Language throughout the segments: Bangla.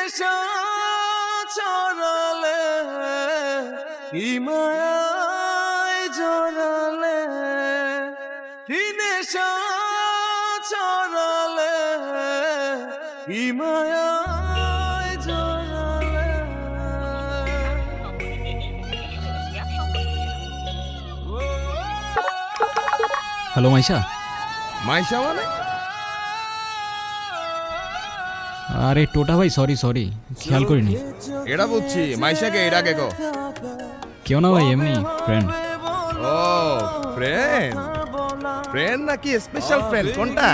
নেশা চড়ালে কি মায়ায় জড়ালে কি নেশা চড়ালে কি মায়ায় জড়ালে। হ্যালো মাইশা। মাইশা মানে? আরে টোটা ভাই, সরি সরি, খেয়াল করিনি। এটা বুঝছি, মাইশাকে এর আগে গো। কেউ না ভাই, এমনি ফ্রেন্ড। ও ফ্রেন্ড, ফ্রেন্ড নাকি স্পেশাল ফ্রেন্ড কোনটা?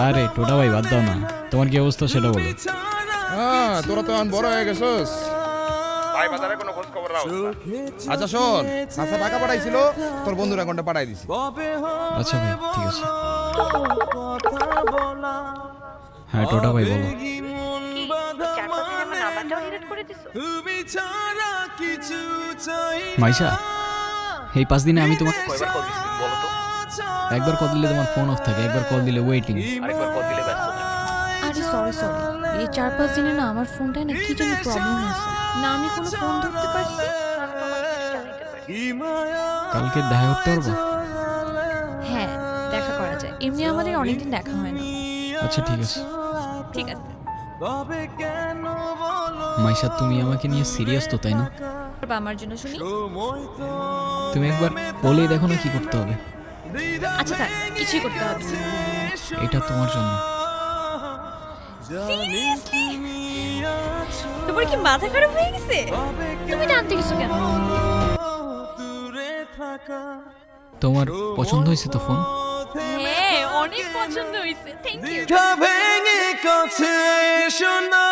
আরে টোটা ভাই বাদ দাও না, তোমার কি অবস্থা সেটা বলো। হ্যাঁ, তোরা তো এখন বড় হয়ে গেছিস। ভাই বাজারে কোনো খোঁজ খবর রাখো। আচ্ছা শোন, আচ্ছা টাকা পাঠাইছিল, তোর বন্ধুর অ্যাকাউন্টে পাঠাই দিছি। আচ্ছা ভাই, ঠিক আছে। হ্যাঁ টোটা ভাই বলো। মাইশা, এই 5 দিনে আমি তোমাকে কয়বার কল দিছি বলো তো? একবার কল দিলে তোমার ফোন অফ থাকে, একবার কল দিলে ওয়েটিং, আরেকবার কল দিলে ব্যস্ত থাকে। আরে সরি, এই 4-5 দিনে না আমার ফোনটায় না কি যেন প্রবলেম হয়েছে, না আমি কোনো ফোন ধরতে পারছি। কালকে দেখা করতে পারবো? হ্যাঁ, দেখা করা যায়, এমনি আমাদের অনেকদিন দেখা হয় না। আচ্ছা ঠিক আছে। ঠিক আছে। মাইশা, তুমি আমাকে নিয়ে সিরিয়াস তো, তাই না? আমার জন্য শুনি। তুমি একবার বলেই দেখো না কি করতে হবে। আচ্ছা থাক, কিছুই করতে হবে না। এটা তোমার জন্য। সিরিয়াসলি? তোমার কি মাথা খারাপ হয়ে গেছে? তুমি টানতে গেছো কেন? তোমার পছন্দ হয়েছে তো ফোন? হ্যাঁ, অনেক পছন্দ হয়েছে, থ্যাংক ইউ। ভেঙে কাছে এসো না,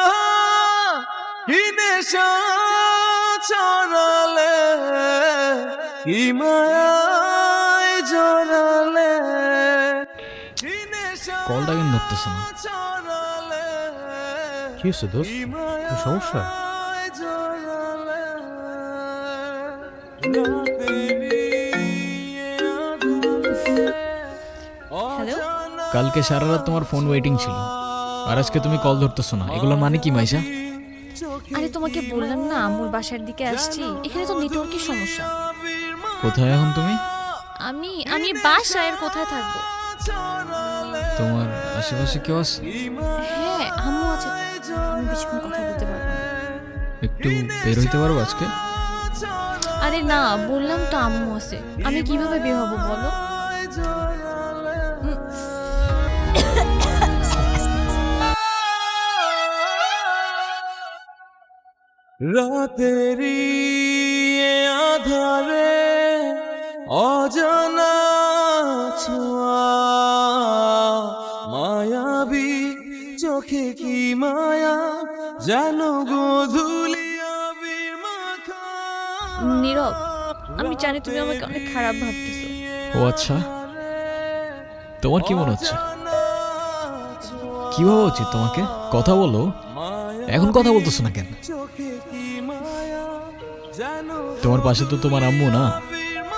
কি নেশা চড়ালে কি মায়ায় জড়ালে কি নেশা কলটা কেন ধরতেছ না? চড়ালে কি হচ্ছে দোস্ত, কোনো সমস্যা? হ্যালো? কালকে সারা রাত তোমার ফোন ওয়েটিং ছিল, আর আজকে তুমি কল ধরতেছো না, এগুলোর মানে কি মাইশা? আরে তোমাকে বললাম না আম্মুর বাসার দিকে আসছি, এখানে তো নেটওয়ার্কের সমস্যা। কোথায় এখন তুমি? আমি বাসায়, আর কোথায় থাকবো? তোমার আশেপাশে কেউ আছে? হ্যাঁ, আম্মু আছে তো, আমি বেশিক্ষণ কথা বলতে পারবো না। একটু বের হইতে পারবো আজকে? আরে না, বললাম তো আম্মু আছে, আমি কিভাবে বের হবো বলো? রাতেরি আধারে অজানা ছোঁয়া, মায়াবী চোখে কি মায়া যেন গোধূলি আবির মাখা। নীরব, আমি জানি তুমি আমাকে অনেক খারাপ ভাবতেছো। ও আচ্ছা, তোমার কি মনে হচ্ছে? কি ভাবা উচিত তোমাকে? কথা বলো, এখন কথা বলতেছো না কেন? তোমার পাশে তো তোমার আম্মু না?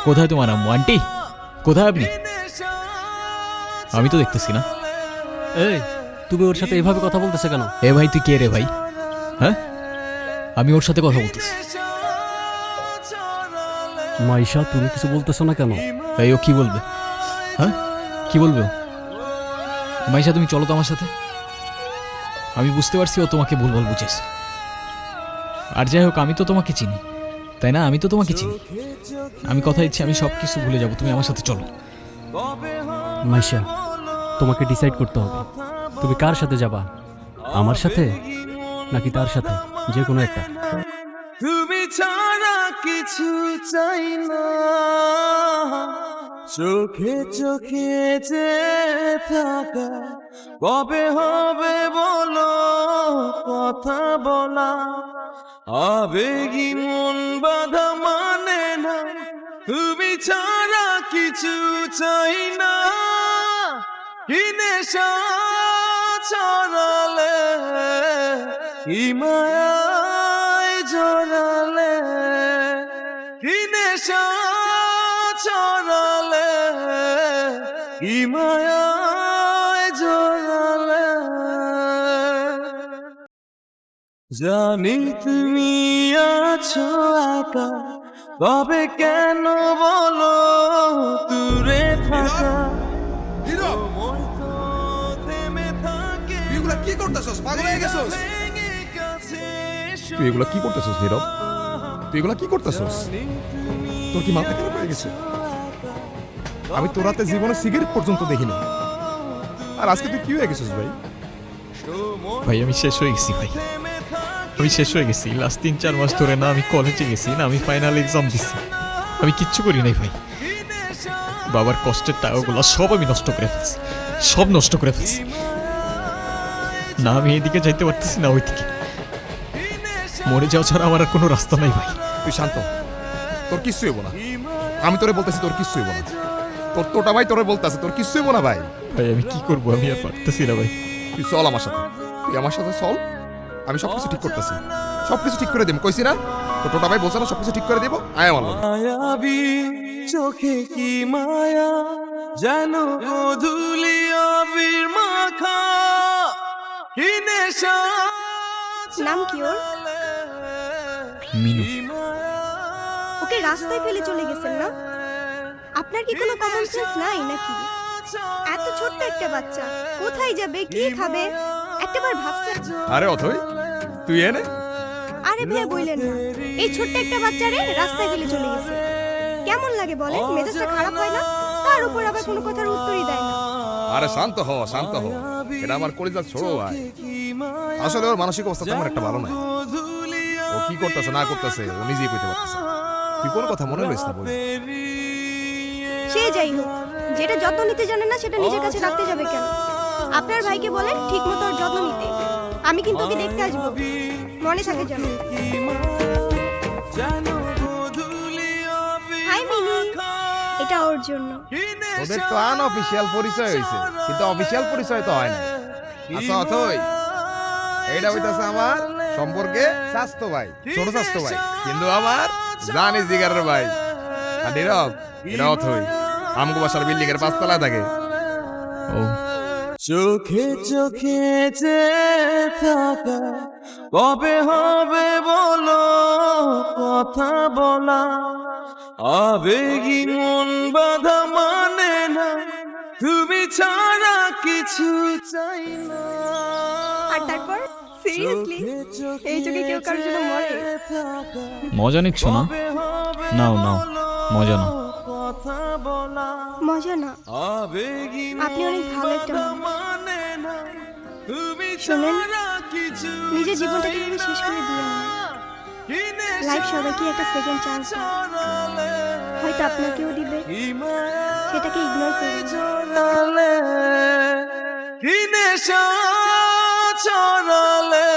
কোথায় তোমার আম্মু? আন্টি কোথায় আপনি? আমি তো দেখতেছি না। এই, তুমি ওর সাথে এভাবে কথা বলতেছে কেন? এ ভাই, তুই কে রে ভাই? হ্যাঁ, আমি ওর সাথে কথা বলতেছি। মাইশা, তুমি কিছু বলতেছো না কেন? এই ও কি বলবে? হ্যাঁ, কি বলবে ও? মাইশা তুমি চলো তো আমার সাথে। আমি বুঝতে পারছি ও তোমাকে ভুলভাল বুঝেছে। আর যাই হোক, আমি তো তোমাকে চিনি, তাই না? আমি তো তোমাকে চিনি। আমি কথা দিচ্ছি, আমি সব কিছু ভুলে যাবো, তুমি আমার সাথে চলো। মাইশা, তোমাকে ডিসাইড করতে হবে, তুমি কার সাথে যাবা, আমার সাথে নাকি তার সাথে, যে কোনো একটা। তুমি ছাড়া কিছু চাই না, চোখে চোখে যে থাকা, কবে হবে বলো কথা বলা, আবেগী মন বাধা মানে না, তুমি ছাড়া কিছু চাই না, কি নেশা চড়ালে কি মায়ায় জড়ালে কি নেশা চড়ালে কি মায়া জানি তুমি আছো একা, তবে কেন বলো দূরে থাকা নীরব, সময় তো থেমে থাকে তুই এগুলা কি করতেছস? পাগল হয়ে গেছস? ভেঙে কাছে এসো। তুই এগুলা কি করতেছস নীরব? তুই এগুলা কি করতেছস? তোর কি মাথা খারাপ হয়ে গেছে? আমি তোর হাতে জীবনে সিগারেট পর্যন্ত দেখিনি, আর আজকে তুই কি হয়ে গেছিস ভাই? ভাই আমি শেষ হয়ে গেছি ভাই, আমি শেষ হয়ে গেছি। লাস্ট 3-4 মাস ধরে না আমি কলেজে গেছি, না আমি ফাইনাল এক্সাম দিছি, আমি কিচ্ছু করি নাই ভাই। বাবার কষ্টের টাকাগুলো সব আমি নষ্ট করে ফেলছি, সব নষ্ট করে ফেলছি। না আমি এইদিকে যাইতে পারতেছি না ওইদিকে, মরে যাওয়া ছাড়া আমার আর কোনো রাস্তা নাই ভাই। তুই শান্ত, তোর কিচ্ছু হইব না। আমি তোরে বলতেছি তোর কিচ্ছু হইব না। তোর তোটা ভাই তোরে বলতেছে তোর কিচ্ছু হইব না ভাই। ভাই আমি কি করবো, আমি আর পারতেছি না ভাই। তুই চল আমার সাথে, তুই আমার সাথে চল, আমি সবকিছু ঠিক করতেছি, সবকিছু ঠিক করে দিব। কইছি না তোর টোটা ভাই বলছে না সবকিছু ঠিক করে দিব। আয় আমার লগে। মায়াবী চোখে কি মায়া, যেন গধূলি আবির মাখা কি নেশা। নাম কি ওর? মিনু। ওকে রাস্তায় ফেলে চলে গেছেন না? আপনার কি কোনো কমন সেন্স নাই নাকি? এত ছোট্ট একটা বাচ্চা কোথায় যাবে, কি খাবে, একটাবার ভাবছেন? আরে অথই তুই এনে আরে ভাইয়া বললেন না, এই ছোট্ট একটা বাচ্চারে রাস্তায় ফেলে চলে গেছে। কেমন লাগে বলেন? মেজাজটা খারাপ হয় না? তার উপর আবার কোনো কথার উত্তরই দেয় না। আরে শান্ত হ, শান্ত হ। এটা আমার কলিজার ছোড়ো ভাই। আসলে ওর মানসিক অবস্থা তেমন একটা ভালো নাই। ও কি করতেছে না করতেছে ও নিজেই কইতে পারতেছে না। তুই কোন কথা মনে রইস না বল। সে যাই হোক, যেটা যত্ন নিতে জানে না সেটা নিজের কাছে রাখতে যাবে কেন? আপনার ভাইকে বলেন ঠিক মতো ওর যত্ন নিতে। আমি কিন্তু ওকে দেখতে আসবো, মনে থাকে যেন। হাই মিনি, এটা ওর জন্য। ওদের তো আনঅফিশিয়াল পরিচয় হইছে, কিন্তু অফিশিয়াল পরিচয় তো হয় না। আচ্ছা অথই, এইটা হইতাছে আমার সম্পর্কে স্বাস্থ্য ভাই, ছোট স্বাস্থ্য ভাই, কিন্তু আমার জানি জিগারের ভাই। আর নীরব, এটা অথই আমগো বাসার বিল্ডিং এর 5 তলায় থাকে। ও চোখে চোখে যে থাকা, কবে হবে বলো কথা বলা। আবেগী মন বাধা মানে না, তুমি ছাড়া কিছু চাই না। আর তারপর সিরিয়াসলি এই যুগে কেউ কারোর জন্য মরে? মজা নিচ্ছ না? নাও নাও, মজা নাও। কথা বলা মজা না, আবেগী আপনি অনেক ভালো একটা মানুষ। মানে না, তুমি শোনেন, ছাড়া কিছু নিজের জীবনটাকে এভাবে শেষ করে দিও না। লাইফ সবাইকে একটা সেকেন্ড চান্স দেয়, হয়তো আপনাকেও দিবে, সেটাকে ইগনোর করবেন না। ছড়ালে কি নেশা ছড়ালে,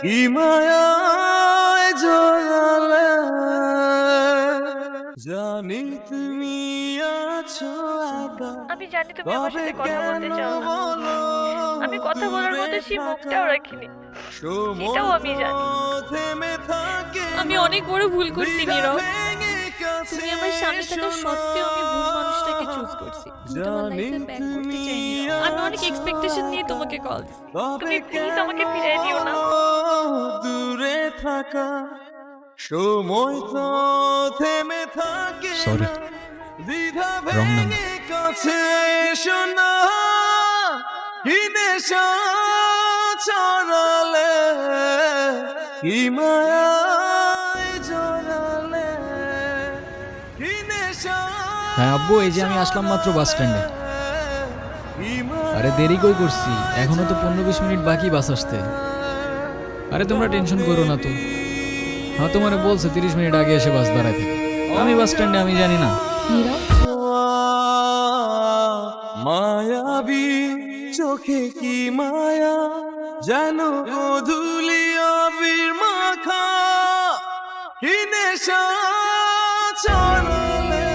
কি মায়ায় জড়ালে। জানি তুমি আছো একা, আমি জানি তুমি আমার সাথে কথা বলতে চাও না, বলো আমি কথা বলার মতো সেই মুখটাও রাখিনি, এটাও আমি জানি। থেমে থাকে আমি অনেক বড় ভুল করছি নীরব। তুমি আমার সামনে থাকা সত্ত্বেও আমি ভুল মানুষটাকে চুজ করছি। আমি তোমার লাইফে ব্যাক করতে চাই নীরব। আমি অনেক এক্সপেকটেশন নিয়ে তোমাকে কল দিছি, তুমি প্লিজ আমাকে ফিরিয়ে দিও না। দূরে থাকা সময় তো থেমে থাকে। সরি, দ্বিধা Wrong number. ভেঙে কাছে এসো না, কি নেশা ছড়ালে, কি মায়ায় জড়ালে, কি নেশা। হ্যাঁ আব্বু, এই যে আমি আসলাম মাত্র বাস স্ট্যান্ডে। আরে দেরি কই করছি, এখনো তো 15-20 মিনিট বাকি বাস আসতে। আরে তোমরা টেনশন করো না তো। হ্যাঁ তোমারে বলছে 30 মিনিট আগে এসে বাস দাঁড়ায় থাকে। আমি বাস স্ট্যান্ডে, আমি জানি না। নীরব, মায়াবী চোখে কি মায়া, যেন গধূলি আবির মাখা কি নেশা ছড়ালে।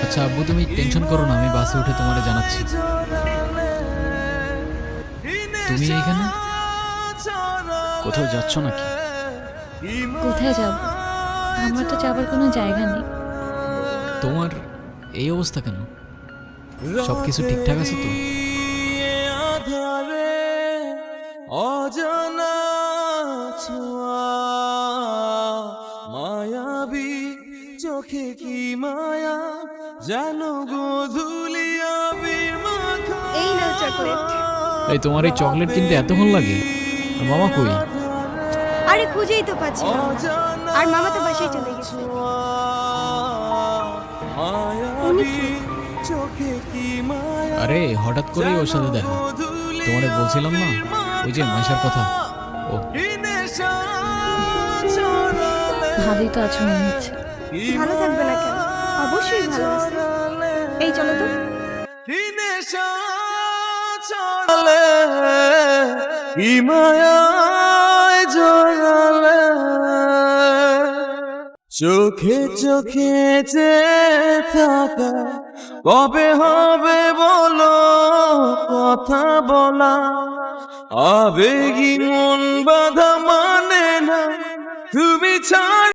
আচ্ছা আব্বু তুমি টেনশন করো না, আমি বাসে উঠে তোমারে জানাচ্ছি। তুমি এখানে কোথাও যাচ্ছ নাকি? কোথায় যাব? আমার তো যাবার কোনো জায়গা নেই। তোমার এই অবস্থা কেন? সবকিছু ঠিকঠাক আছে তো? আধারে অজানা ছোঁয়া মায়াবী চোখে কি মায়া যেন গোধূলি আবির মাখা এই নাও চকলেট। এই তোমার এই চকলেট কিনতে এতক্ষণ লাগে? আর মামা কই? আরে খুঁজেই তো পাচ্ছি না। আর মামা তো বাসায় চলে গেছে। উনি কি? চোখে কি মায়া আরে হঠাৎ করেই ওর সাথে দেখা। তোমারে বলছিলাম না ওই যে মাইশার কথা। ও ভালোই তো আছো মনে হচ্ছে। ভালো থাকবে না কেন? অবশ্যই ভালো আছে। এই চলো তো। কি মায়ায় জড়ালে চোখে চোখে যে থাকা কবে হবে বলো কথা বলা আবেগী মন বাধা মানে না তুমি ছাড়া